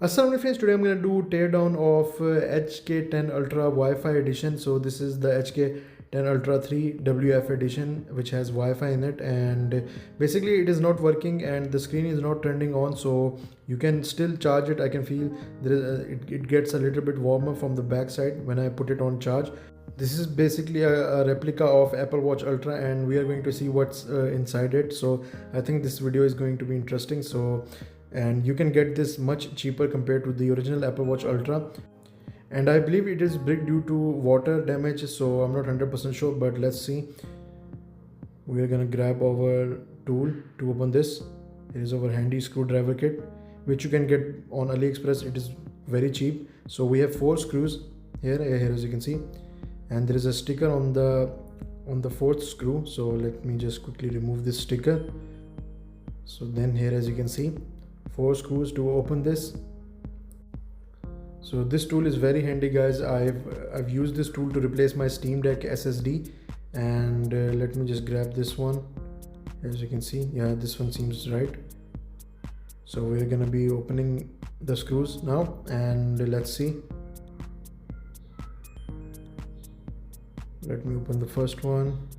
Assalamu alaikum friends, today I'm going to do teardown of HK10 Ultra Wi-Fi edition. So this is the HK10 Ultra 3 WF edition which has Wi-Fi in it, and basically it is not working and the screen is not turning on, so you can still charge it. I can feel there is it gets a little bit warmer from the back side when I put it on charge. This is basically a replica of Apple Watch Ultra, and we are going to see what's inside it. So I think this video is going to be interesting. And you can get this much cheaper compared to the original Apple Watch Ultra, and I believe it is brick due to water damage, so I'm not 100% sure, but let's see. We are gonna grab our tool to open this. It is our handy screwdriver kit which you can get on AliExpress. It is very cheap. So we have 4 screws here as you can see, and there is a sticker on the 4th screw. So let me just quickly remove this sticker. So then here, as you can see, 4 screws to open this. So this tool is very handy, guys. I've used this tool to replace my Steam Deck SSD, and let me just grab this one. As you can see, yeah, this one seems right. So we're gonna be opening the screws now, and let's see. Let me open the first one.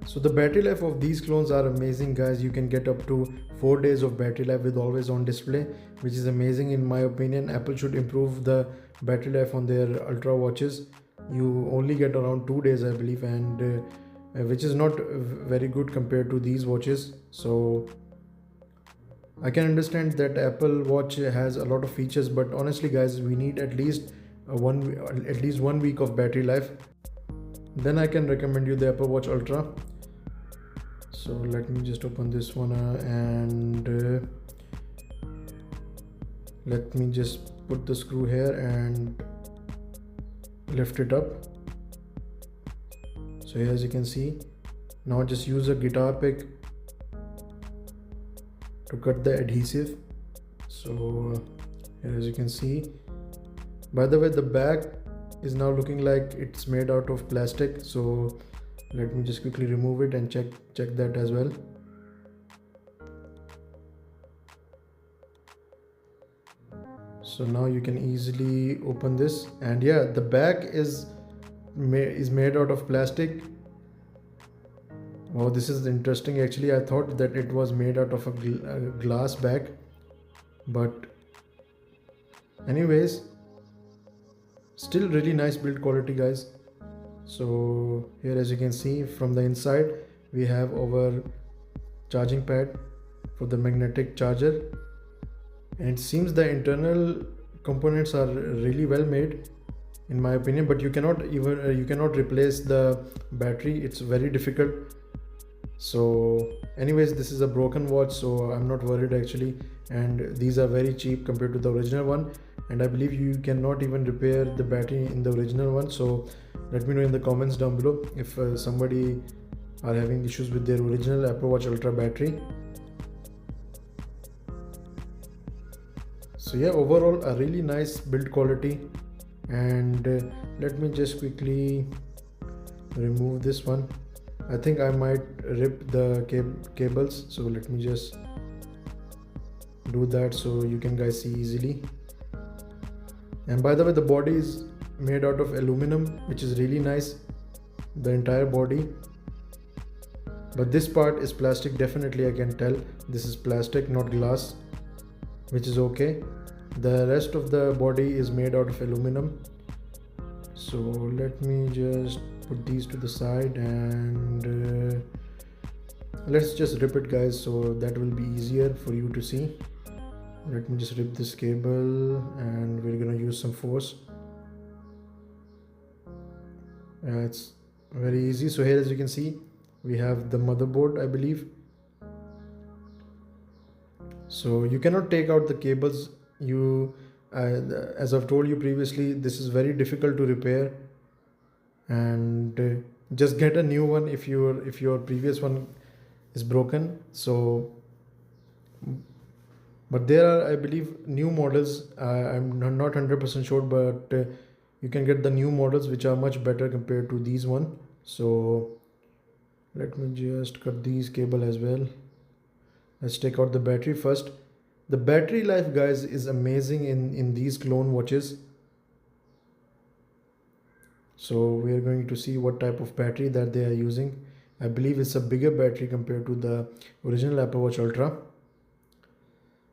So the battery life of these clones are amazing, guys. You can get up to 4 days of battery life with always on display, which is amazing in my opinion. Apple should improve the battery life on their Ultra watches. You only get around 2 days, I believe, and which is not very good compared to these watches. So I can understand that Apple Watch has a lot of features, but honestly, guys, we need at least one week of battery life. Then I can recommend you the Apple Watch Ultra. So let me just open this one and let me just put the screw here and lift it up. So here, as you can see, now just use a guitar pick to cut the adhesive. So here, as you can see, by the way, the back is now looking like it's made out of plastic. So let me just quickly remove it and check that as well. So now you can easily open this, and yeah, the back is made out of plastic. Oh, this is interesting. Actually, I thought that it was made out of a glass back, but anyways, still really nice build quality, guys. So here, as you can see, from the inside we have our charging pad for the magnetic charger, and it seems the internal components are really well made in my opinion, but you cannot replace the battery. It's very difficult. So anyways, this is a broken watch, so I'm not worried actually, and these are very cheap compared to the original one, and I believe you cannot even repair the battery in the original one. So let me know in the comments down below if somebody are having issues with their original Apple Watch Ultra battery. So yeah, overall a really nice build quality, and let me just quickly remove this one. I think I might rip the cables, so let me just do that so you can guys see easily. And by the way, the body is made out of aluminum, which is really nice, the entire body, but this part is plastic. Definitely I can tell this is plastic, not glass, which is okay. The rest of the body is made out of aluminum. So let me just put these to the side, and let's just rip it, guys, so that will be easier for you to see. Let me just rip this cable, and we're gonna use some force. It's very easy. So here, as you can see, we have the motherboard, I believe. So you cannot take out the cables. As I've told you previously, this is very difficult to repair, and just get a new one if your previous one is broken. So but there are, I believe, new models. I'm not 100% sure, but you can get the new models which are much better compared to these one. So let me just cut these cable as well. Let's take out the battery first. The battery life, guys, is amazing in these clone watches. So we are going to see what type of battery that they are using. I believe it's a bigger battery compared to the original Apple Watch Ultra.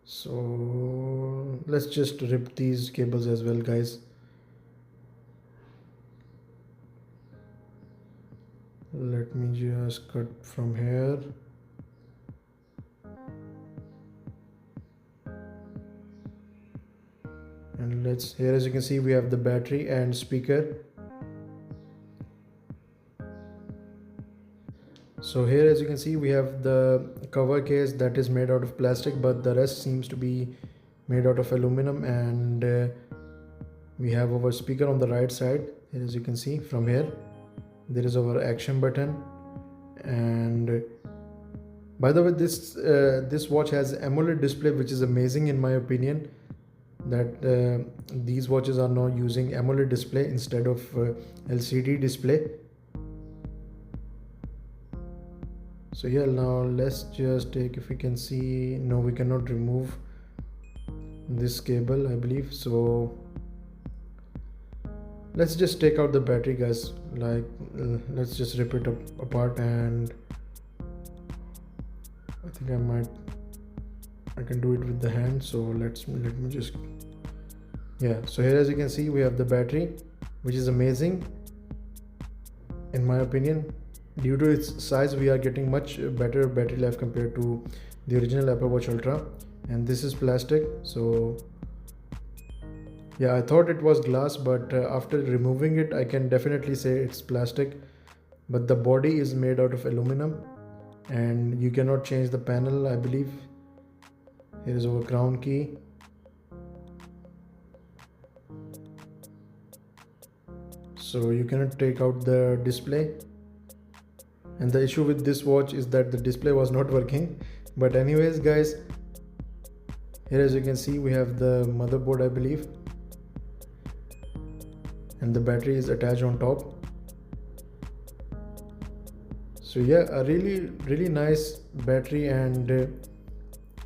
So let's just rip these cables as well, guys. Let me just cut from here. And here, as you can see, we have the battery and speaker. So here, as you can see, we have the cover case that is made out of plastic, but the rest seems to be made out of aluminum. And we have our speaker on the right side. Here, as you can see from here, there is our action button. And by the way, this watch has AMOLED display, which is amazing in my opinion, that these watches are now using AMOLED display instead of LCD display. So yeah, now let's just take, if we can see, no, we cannot remove this cable, I believe. So let's just take out the battery, guys. Let's just rip it apart, and I think I can do it with the hand. So let me just, yeah. So here, as you can see, we have the battery, which is amazing in my opinion. Due to its size, we are getting much better battery life compared to the original Apple Watch Ultra. And this is plastic. So yeah, I thought it was glass, but after removing it, I can definitely say it's plastic. But the body is made out of aluminum, and you cannot change the panel, I believe. Here is our crown key. So you cannot take out the display. And the issue with this watch is that the display was not working. But anyways, guys, here, as you can see, we have the motherboard, I believe, and the battery is attached on top. So yeah, a really nice battery and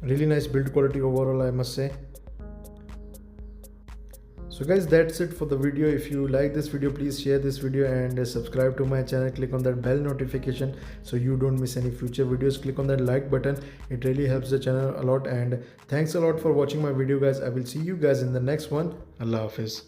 really nice build quality overall, I must say. So guys, that's it for the video. If you like this video, please share this video and subscribe to my channel. Click on that bell notification so you don't miss any future videos. Click on that like button. It really helps the channel a lot. And thanks a lot for watching my video, guys. I will see you guys in the next one. Allah Hafiz.